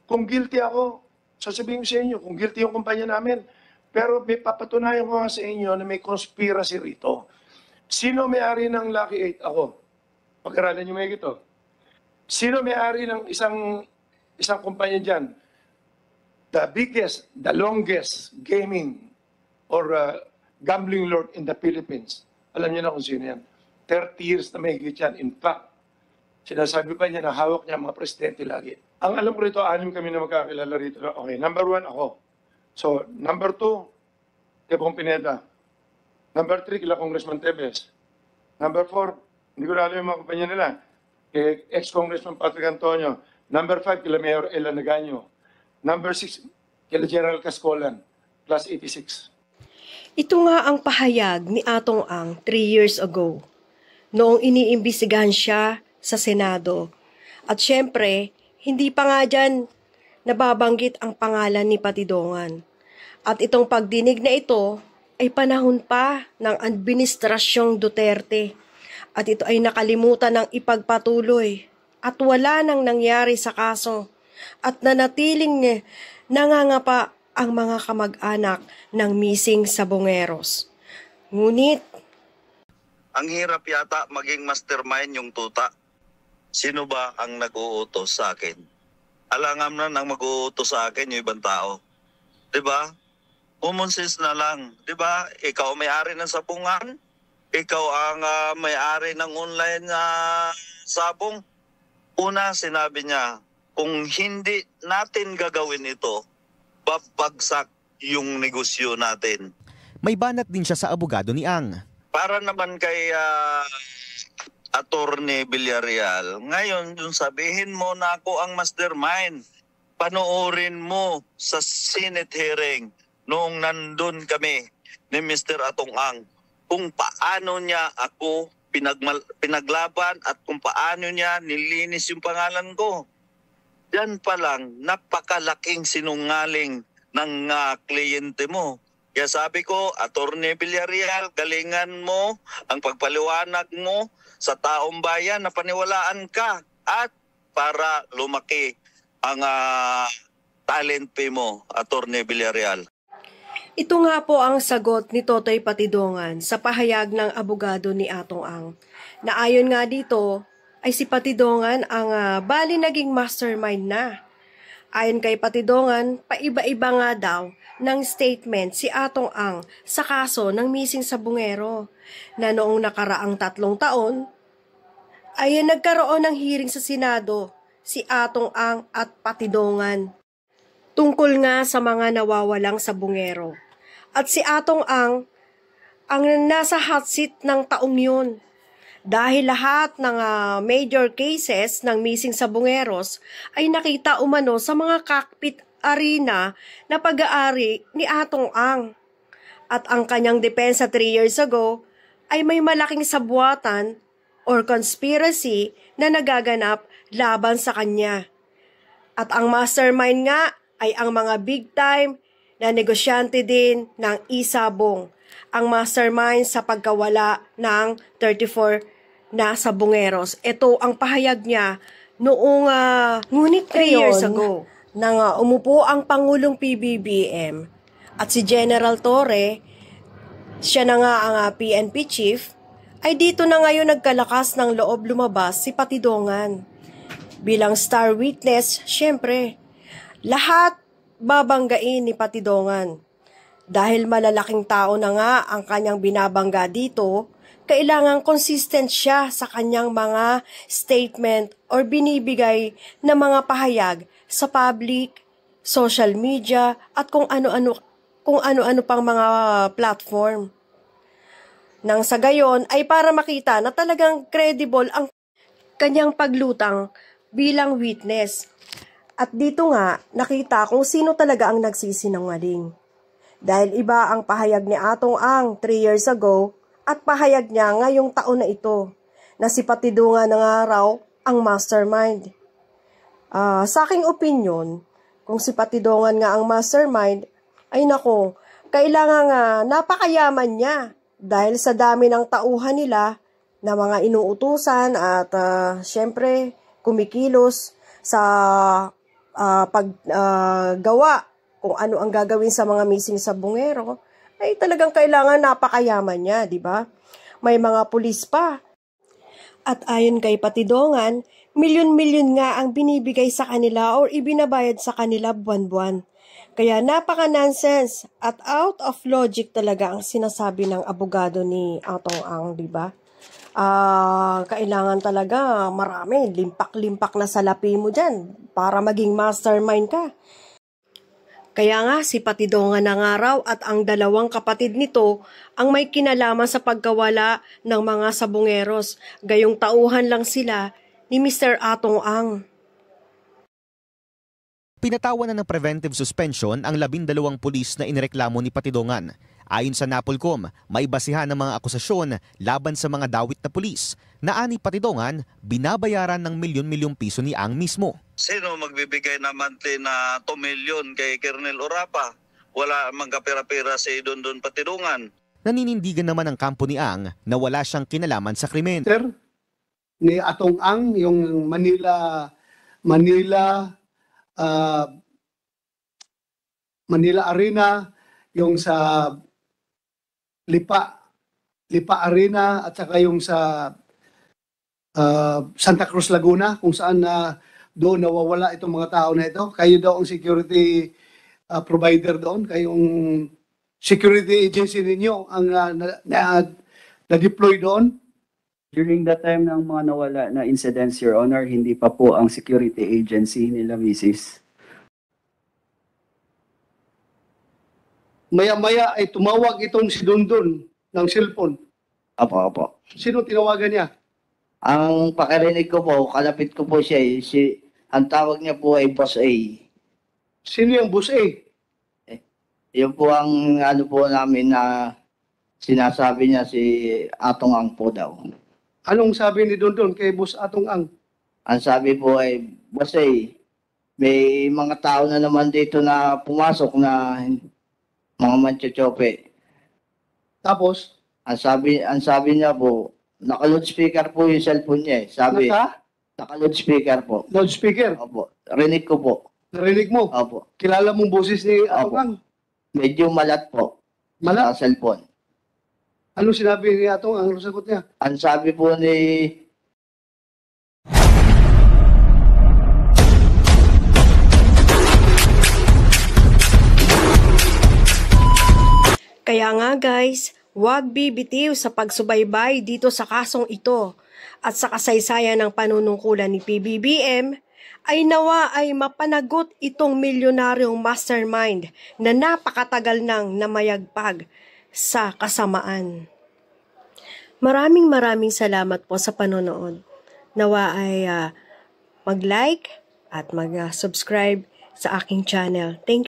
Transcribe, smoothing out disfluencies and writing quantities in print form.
Kung guilty ako, sasabihin ko sa inyo, kung guilty yung kumpanya namin, pero may papatunayan ko nga sa inyo na may conspiracy rito. Sino may-ari ng Lucky 8? Ako. Pag-aralan nyo may ito. Sino may-ari ng isang kumpanya dyan? The biggest, the longest gaming or gambling lord in the Philippines. Alam niyo na kung sino yan. 30 years na may higit yan. In fact, sinasabi pa niya na hawak niya mga presidente lagi. Ang alam ko rito, 6 kami na magkakilala rito. Okay, number 1 ako. So, number 2, Tebong Pineda. Number 3, kila Congressman Tebes. Number 4, hindi ko na alam yung mga kumpanya nila. Ex-Congressman Patrick Antonio. Number 5, kila Mayor Ella Nagaño. Number 6, kila General Cascolan. Plus 86. Ito nga ang pahayag ni Atong Ang 3 years ago, noong iniimbestigahan siya sa Senado. At syempre, hindi pa nga dyan nababanggit ang pangalan ni Patidongan. At itong pagdinig na ito ay panahon pa ng Administrasyong Duterte. At ito ay nakalimutan ng ipagpatuloy at wala nang nangyari sa kaso. At nanatiling nangangapa ang mga kamag-anak ng missing Sabongeros. Ngunit, ang hirap yata maging mastermind yung tuta. Sino ba ang nag-uutos sa akin? Alangan na nang mag-uutos sa akin yung ibang tao. Diba? Common sense na lang. Diba? Ikaw may-ari ng sabungan. Ikaw ang may-ari ng online sabong. Una, sinabi niya, kung hindi natin gagawin ito, babagsak yung negosyo natin. May banat din siya sa abogado ni Ang. Para naman kay Attorney Villarreal, ngayon yung sabihin mo na ako ang mastermind, panoorin mo sa Senate hearing noong nandun kami ni Mr. Atong Ang kung paano niya ako pinaglaban at kung paano niya nilinis yung pangalan ko. Yan pa lang, napakalaking sinungaling ng kliyente mo. Kaya sabi ko, Attorney Villarreal, galingan mo ang pagpaliwanag mo sa taong bayan na paniwalaan ka at para lumaki ang talent pay mo, Attorney Villarreal. ito nga po ang sagot ni Totoy Patidongan sa pahayag ng abogado ni Atong Ang. Na ayon nga dito, ay si Patidongan ang bali naging mastermind na. Ayon kay Patidongan, paiba-iba nga daw ng statement si Atong Ang sa kaso ng missing Sabongero na noong nakaraang 3 taon ay nagkaroon ng hearing sa Senado si Atong Ang at Patidongan tungkol nga sa mga nawawalang Sabongero. At si Atong Ang nasa hot seat ng taong yun. Dahil lahat ng major cases ng missing Sabongeros ay nakita umano sa mga cockpit arena na pag-aari ni Atong Ang. At ang kanyang depensa 3 years ago ay may malaking sabwatan or conspiracy na nagaganap laban sa kanya. At ang mastermind nga ay ang mga big time na negosyante din ng isabong. Ang mastermind sa pagkawala ng 34 na Sabongeros. Ito ang pahayag niya noong ngunit 3 years ago nang umupo ang Pangulong PBBM at si General Torre, siya na nga ang PNP chief, ay dito na ngayon nagkalakas ng loob lumabas si Patidongan. Bilang star witness, syempre, lahat babanggain ni Patidongan. Dahil malalaking tao na nga ang kanyang binabangga dito, kailangang consistent siya sa kanyang mga statement or binibigay na mga pahayag sa public, social media, at kung ano-ano pang mga platform. Nang sa gayon ay para makita na talagang credible ang kanyang paglutang bilang witness. At dito nga nakita kung sino talaga ang nagsisinungaling. Dahil iba ang pahayag ni Atong Ang 3 years ago at pahayag niya ngayong taon na ito na si Patidongan na nga raw ang mastermind. Sa aking opinion, kung si Patidongan nga ang mastermind, ay nako, kailangan nga napakayaman niya dahil sa dami ng tauhan nila na mga inuutusan at syempre kumikilos sa paggawa kung ano ang gagawin sa mga missing sabungero, ay talagang kailangan napakayaman niya, di ba? May mga pulis pa. At ayon kay Patidongan, milyon-milyon nga ang binibigay sa kanila or ibinabayad sa kanila buwan-buwan. Kaya napaka-nonsense at out of logic talaga ang sinasabi ng abogado ni Atong Ang, di ba? Kailangan talaga marami, limpak-limpak na salapi mo dyan para maging mastermind ka. Kaya nga si Patidongan na nga raw at ang dalawang kapatid nito ang may kinalaman sa pagkawala ng mga sabungeros. Gayong tauhan lang sila ni Mr. Atong Ang. Pinatawan na ng preventive suspension ang 12 pulis na inireklamo ni Patidongan. Ayon sa Napolcom, may basihan ng mga akusasyon laban sa mga dawit na pulis na ani Patidongan binabayaran ng milyon-milyong piso ni Ang mismo. Sino magbibigay na monthly na 2 million kay Colonel Orapa? Wala mang kapira-pira si Dondon Patidongan. Naninindigan naman ang kampo ni Ang na wala siyang kinalaman sa krimen. Sir, ni Atong Ang, yung Manila Arena, yung sa Lipa Arena at saka yung sa Santa Cruz, Laguna, kung saan doon nawawala itong mga tao na ito. Kayo daw ang security provider doon, kayong security agency ninyo ang na-deploy doon. During the time ng mga nawala na incidents, Your Honor, hindi pa po ang security agency nila, Mrs. Maya-maya ay tumawag itong si Dondon ng cellphone. Opo. Sino tinawagan niya? Ang pakarinig ko po, kalapit ko po siya, ang tawag niya po ay Boss A. Sino yung Boss A? Yun po ang ano po namin na sinasabi niya si Atong Ang po daw. Anong sabi ni Dondon kay Boss Atong Ang? Ang sabi po ay, Boss A, may mga tao na naman dito na pumasok na mga manchochope. Tapos? Ang sabi niya po, naka-loudspeaker po yung cellphone niya. Sabi, naka-loudspeaker po. Loudspeaker? Opo. Rinig ko po. Narinig mo? Opo. Kilala mong boses ni Atong Opo. Ang? Medyo malat po. Malat? Sa cellphone. Ano sinabi ni Atong Ang? Ano sagot niya? Ang sabi po ni... Kaya nga guys, huwag bibitiw sa pagsubaybay dito sa kasong ito at sa kasaysayan ng panunungkulan ni PBBM ay nawa ay mapanagot itong milyonaryong mastermind na napakatagal nang namayagpag sa kasamaan. Maraming salamat po sa panonood. Nawa ay mag-like at mag-subscribe sa aking channel. Thank you.